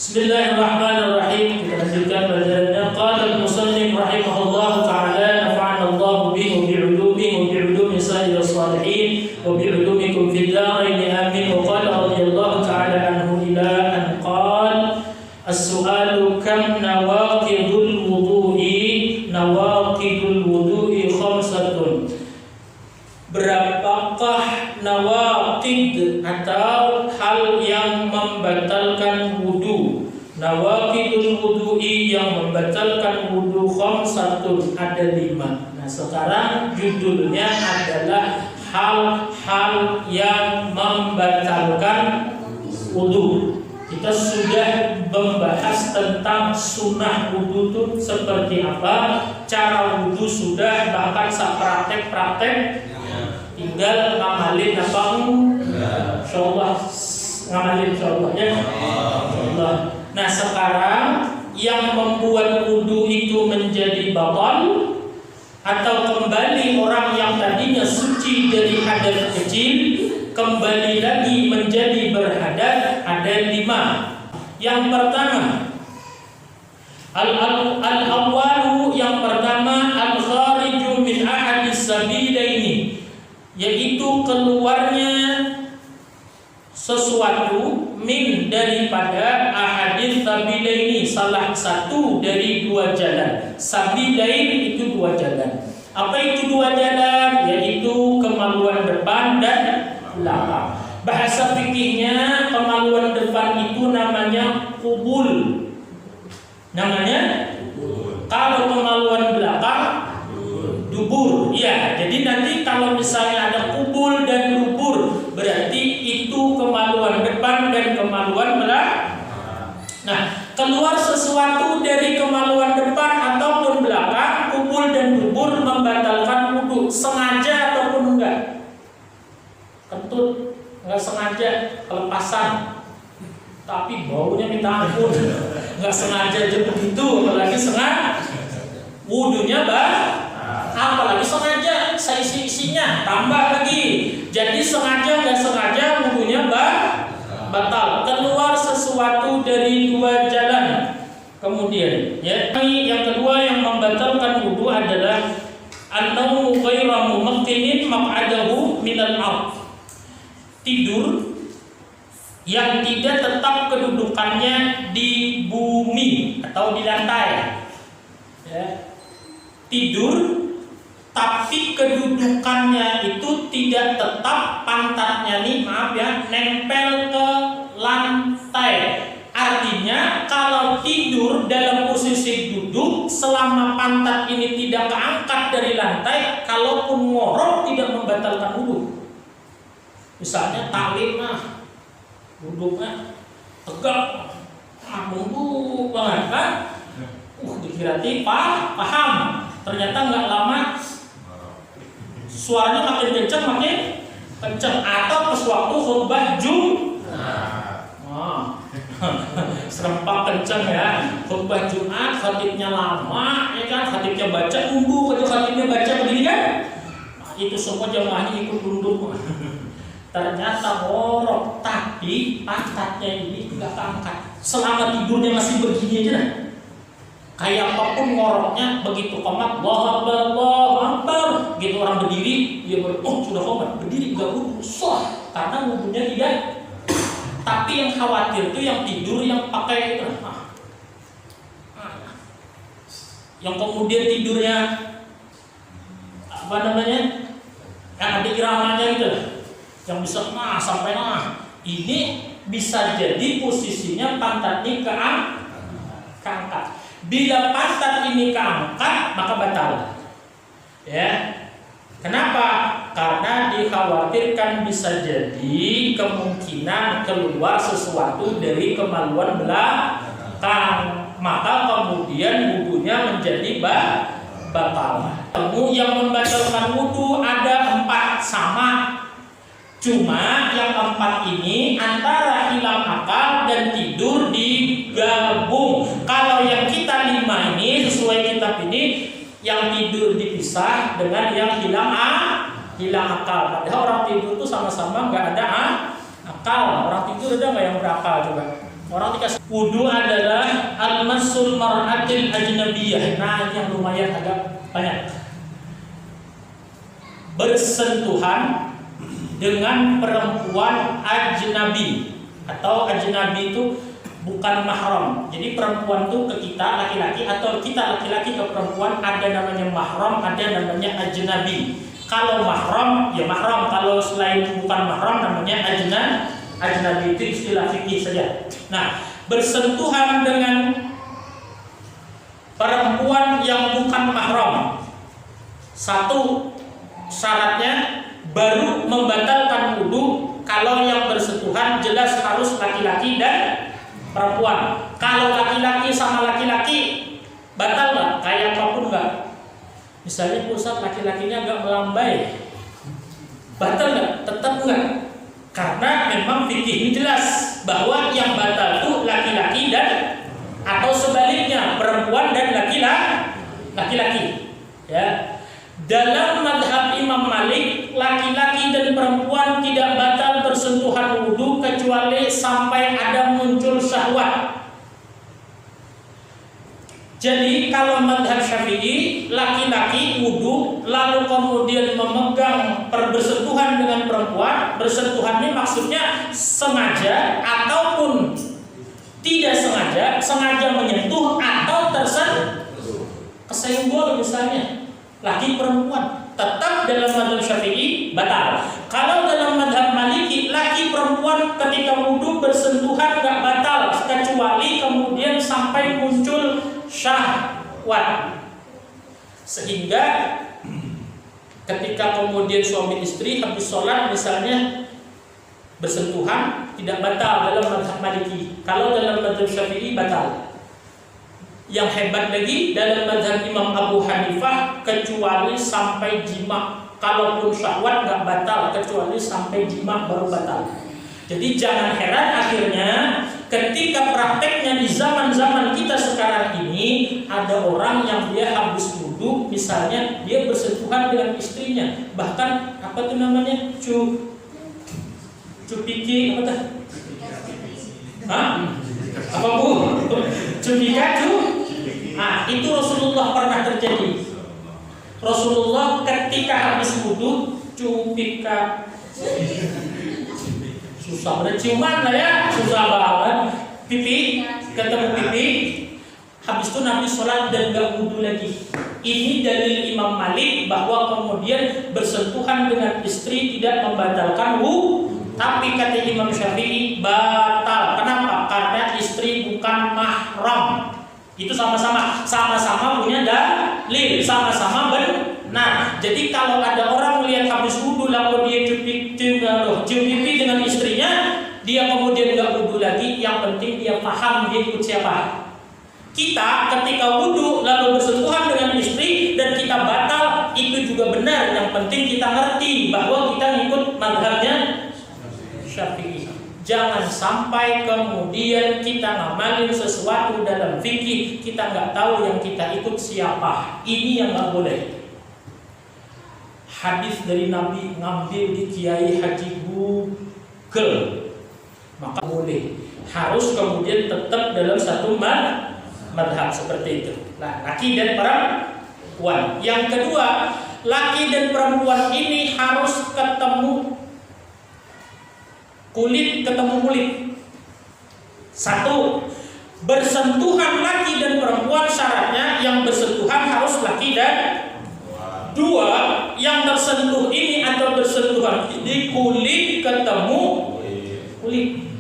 Bismillahirrahmanirrahim. Kita lanjutkan pelajarannya. Qala al-musannif rahimahullah ta'ala nafa'ana Allah bihi wa bi'ulumihi wa bi'ulumi sayyidil salihin wa bi'ulumikum fid dharain amin. Wa qala radhiyallahu ta'ala anhu ila an qala as-su'alu kam nawaqidul wudu'i? Nawaqidul wudu'i khamsatun. Berapakah nawaqid atau hal yang membatalkan wudu? Nawaqidul wudu'i yang membatalkan wudu khamsatun, ada 5. Nah, sekarang judulnya adalah hal-hal yang membatalkan wudu. Kita sudah membahas tentang sunnah wudu itu seperti apa, cara wudu sudah, bahkan praktek-praktek. Tinggal ngamalin apa insyaallah, ngamalin insyaallah ya. Insyaallah. Nah, sekarang yang membuat wudu itu menjadi batal atau kembali orang yang tadinya suci dari hadas kecil kembali lagi menjadi berhadas, ada 5. Yang pertama, al-awwalu, yang pertama al-khariju min ahadis sabilaini, yaitu keluarnya sesuatu min daripada ahadits sabilaini, salah satu dari 2 jalan. Sabilain itu 2 jalan. Apa itu 2 jalan? Yaitu kemaluan depan dan belakang. Bahasa fikihnya kemaluan depan itu namanya kubul. Namanya kubul. Kalau kemaluan belakang dubur. Ya, jadi nanti kalau misalnya ada kubul dan dubur, berarti itu kemaluan depan dan kemaluan belakang. Nah, keluar sesuatu dari kemaluan depan ataupun belakang, kubul dan dubur membatalkan wudu, sengaja ataupun enggak. Kentut, enggak sengaja, kelepasan, tapi baunya minta ampun. Enggak sengaja aja begitu, apalagi sengaja. Wudunya apalagi sengaja, saya isinya tambah lagi. Jadi sengaja nggak sengaja wudunya batal. Keluar sesuatu dari 2 jalan. Kemudian ya, yang kedua yang membatalkan wudu adalah an-naumu ghairu mumakkinin maq'adahu minal ardh. Tidur yang tidak tetap kedudukannya di bumi atau di lantai. Ya. Tidur tapi kedudukannya itu tidak tetap, pantatnya nih, maaf ya, nempel ke lantai. Artinya kalau tidur dalam posisi duduk, selama pantat ini tidak keangkat dari lantai, kalaupun ngorok tidak membatalkan wudu. Misalnya tali duduknya tegak, nunduk banget kan? Dikira paham. Ternyata nggak lama suaranya makin kencang, atau pas waktu khutbah serempak kencang ya, khutbah Jumat, khatibnya lama ya kan, khatibnya baca nunggu aja, khatibnya baca begini kan, itu semua jamaahnya ikut tunduk. Ternyata ngorok, tapi pantatnya ini nggak keangkat selama tidurnya masih begini aja nah. Kayak apapun ngoroknya, begitu qomat Allahu Akbar, gitu orang berdiri, dia sudah qomat, berdiri enggak wudu, karena wudunya tidak. Tapi yang khawatir itu yang tidur yang pakai itu, yang kemudian tidurnya apa namanya, yang ada iramanya gitu, yang bisa sampai ini bisa jadi posisinya pantatnya keangkat. Bila pantat ini keangkat maka batal. Ya. Kenapa? Karena dikhawatirkan bisa jadi kemungkinan keluar sesuatu dari kemaluan belakang. Maka kemudian wudunya menjadi batal. Yang membatalkan wudu ada 4 sama. Cuma yang 4 ini antara hilang akal dan tidur digabung. Kalau yang kita 5 ini sesuai kitab ini, yang tidur dipisah dengan yang hilang akal. Padahal orang tidur itu sama-sama nggak ada akal. Orang tidur ada nggak yang berakal coba? Orang dikasih wudu adalah al-masul mar'atil ajnabiyah. Nah, yang lumayan agak banyak. Bersentuhan dengan perempuan ajnabi, atau ajnabi itu bukan mahram. Jadi perempuan itu ke kita laki-laki, atau kita laki-laki ke perempuan, ada namanya mahram, ada namanya ajnabi. Kalau mahram ya mahram, kalau selain bukan mahram namanya ajnabi, itu istilah fikih saja. Nah, bersentuhan dengan perempuan yang bukan mahram, satu syaratnya baru membatalkan wudu. Kalau yang bersentuhan jelas harus laki-laki dan perempuan. Kalau laki-laki sama laki-laki batal nggak? Kayak apapun nggak? Misalnya pusat laki-lakinya agak melambai, batal nggak? Tetap nggak? Karena memang fikih ini jelas bahwa yang batal itu laki-laki dan atau sebaliknya perempuan dan laki-laki. Ya. Dalam madhab Imam Malik, laki-laki dan perempuan tidak batal bersentuhan wudu kecuali sampai ada muncul syahwat. Jadi kalau madhab Syafi'i, laki-laki wudu lalu kemudian memegang bersentuhan dengan perempuan. Bersentuhan ini maksudnya sengaja ataupun tidak sengaja, sengaja menyentuh atau tersentuh, kesenggol misalnya. Laki perempuan tetap dalam madhab Syafi'i batal. Kalau dalam madhab Maliki, laki perempuan ketika wudu bersentuhan nggak batal kecuali kemudian sampai muncul syahwat. Sehingga ketika kemudian suami istri habis sholat misalnya bersentuhan tidak batal dalam madhab Maliki. Kalau dalam madhab Syafi'i batal. Yang hebat lagi dalam mazhab Imam Abu Hanifah kecuali sampai jima. Kalaupun syahwat nggak batal kecuali sampai jima baru batal. Jadi jangan heran akhirnya ketika prakteknya di zaman-zaman kita sekarang ini ada orang yang dia habis wudu misalnya dia bersentuhan dengan istrinya, bahkan apa tuh namanya cupiki apa tuh? Hah? Apa bu? Cupika. Nah, itu Rasulullah pernah terjadi. Rasulullah ketika habis wudu cupika, susah berciuman lah ya, susah banget. Pipi, ketemu pipi. Habis itu Nabi sholat dan gak wudu lagi. Ini dalil Imam Malik bahwa kemudian bersentuhan dengan istri tidak membatalkan wudu. Tapi kata Imam Syafi'i batal. Kenapa? Karena istri bukan mahram. Itu sama-sama punya dalil, sama-sama benar. Jadi kalau ada orang melihat habis wudu lalu dia cium pipi dengan istrinya, dia kemudian nggak wudu lagi, yang penting dia paham dia ikut siapa. Kita ketika wudu lalu bersentuhan dengan istri dan kita batal, itu juga benar. Yang penting kita ngerti bahwa kita ikut madhabnya Syafi'i. Jangan sampai kemudian kita ngamalin sesuatu dalam fikih kita nggak tahu yang kita ikut siapa. Ini yang nggak boleh. Hadis dari Nabi ngambil di Kiai Haji Google, maka boleh. Harus kemudian tetap dalam satu madhab seperti itu. Nah, laki dan perempuan. Yang kedua, laki dan perempuan ini harus ketemu. Kulit ketemu kulit. Satu, bersentuhan laki dan perempuan syaratnya yang bersentuhan harus laki dan dua, yang tersentuh ini atau bersentuhan ini kulit ketemu kulit.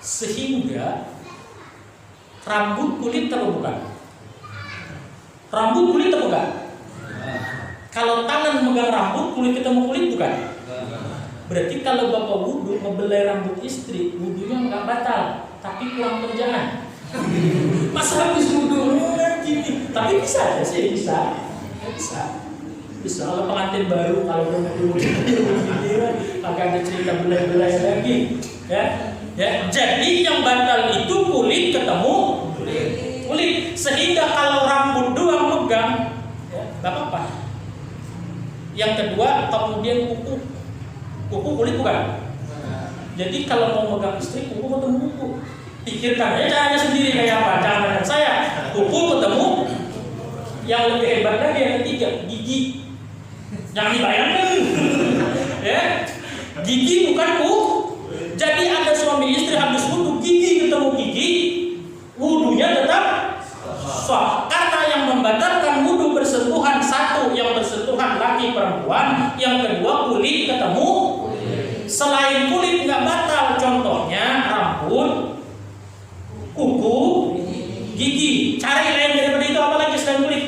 Sehingga rambut kulit atau bukan? Rambut kulit atau bukan? Kalau tangan megang rambut, kulit ketemu kulit bukan? Berarti kalau bapak wudu ngebelai rambut istri, wudunya nggak batal, tapi kurang kerjaan. Masa habis wudu gini? Tapi bisa aja sih, bisa. Kalau pengantin baru, kalau udah wudu agak ada cerita belai-belai lagi, ya. Jadi yang batal itu kulit ketemu kulit, sehingga kalau rambut doang megang, ya, nggak apa-apa. Yang kedua, kemudian kuku kulit bukan? Jadi kalau mau megang istri, kuku ketemu kuku. Pikirkan aja caranya sendiri kayak apa. Jangan saya kuku ketemu yang lebih hebat lagi yang ketiga, gigi. Jangan dibayangkan. Ya, gigi bukan kuku. Jadi ada suami istri habis wudu, gigi ketemu gigi, wudunya tetap sah. Karena yang membatalkan wudu bersentuhan, satu yang bersentuhan laki perempuan, yang kedua kulit ketemu. Selain kulit nggak batal, contohnya rambut, kuku, gigi. Cari lain daripada itu apa lagi selain kulit?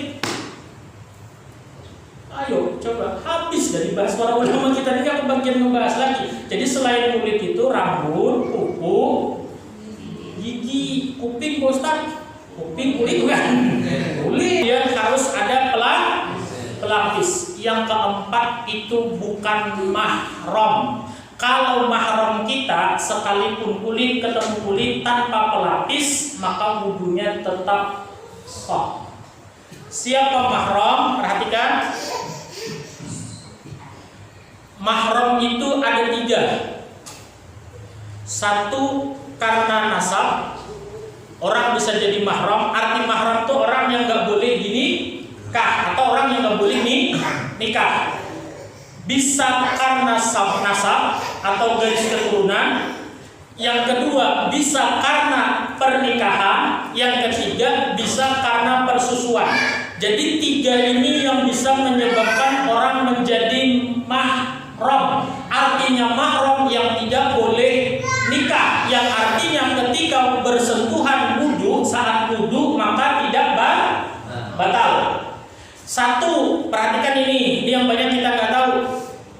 Ayo coba, habis dari bahas para ulama kita ini aku bagian membahas lagi. Jadi selain kulit itu rambut, kuku, gigi, kuping, Ustaz. Kuping kulit kan? Kulit yang harus ada pelapis. Yang keempat itu bukan mahram. Kalau mahram kita sekalipun kulit ketemu kulit tanpa pelapis, maka wudunya tetap sah. Siapa mahram? Perhatikan. Mahram itu ada 3. Satu karena nasab. Orang bisa jadi mahram. Arti mahram itu orang yang nggak boleh nikah atau orang yang nggak boleh nikah. Bisa karena nasab atau garis keturunan. Yang kedua bisa karena pernikahan. Yang ketiga bisa karena persusuan. Jadi 3 ini yang bisa menyebabkan orang menjadi mahram. Artinya mahram yang tidak boleh nikah, yang artinya ketika bersentuhan wudu, saat wudu maka tidak batal. Satu, perhatikan ini yang banyak kita nggak tahu.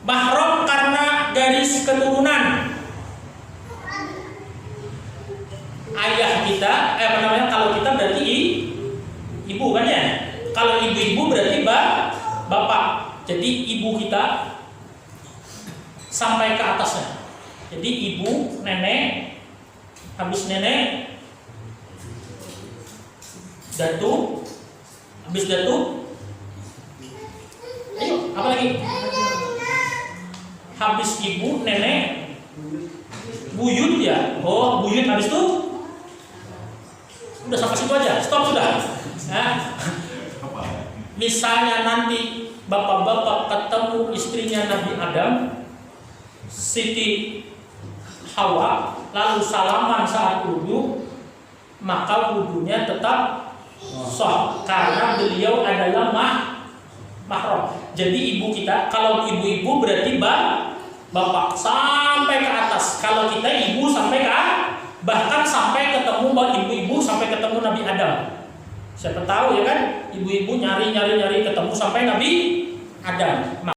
Mahram karena garis keturunan. Ayah kita, kalau kita berarti ibu kan ya. Kalau ibu-ibu berarti bapak. Jadi ibu kita sampai ke atasnya. Jadi ibu, nenek, habis nenek, datu, habis datu, ayo apa lagi? Habis ibu, nenek, buyut ya. Oh, buyut habis itu udah sampai situ aja, stop sudah. Nah, misalnya nanti bapak-bapak ketemu istrinya Nabi Adam, Siti Hawa, lalu salaman saat wudu, maka wudunya tetap sah karena beliau adalah mahram. Jadi ibu kita, kalau ibu-ibu berarti bapak sampai ke atas. Kalau kita ibu sampai ke bahkan sampai ketemu ibu-ibu sampai ketemu Nabi Adam. Siapa tahu ya kan, ibu-ibu nyari ketemu sampai Nabi Adam.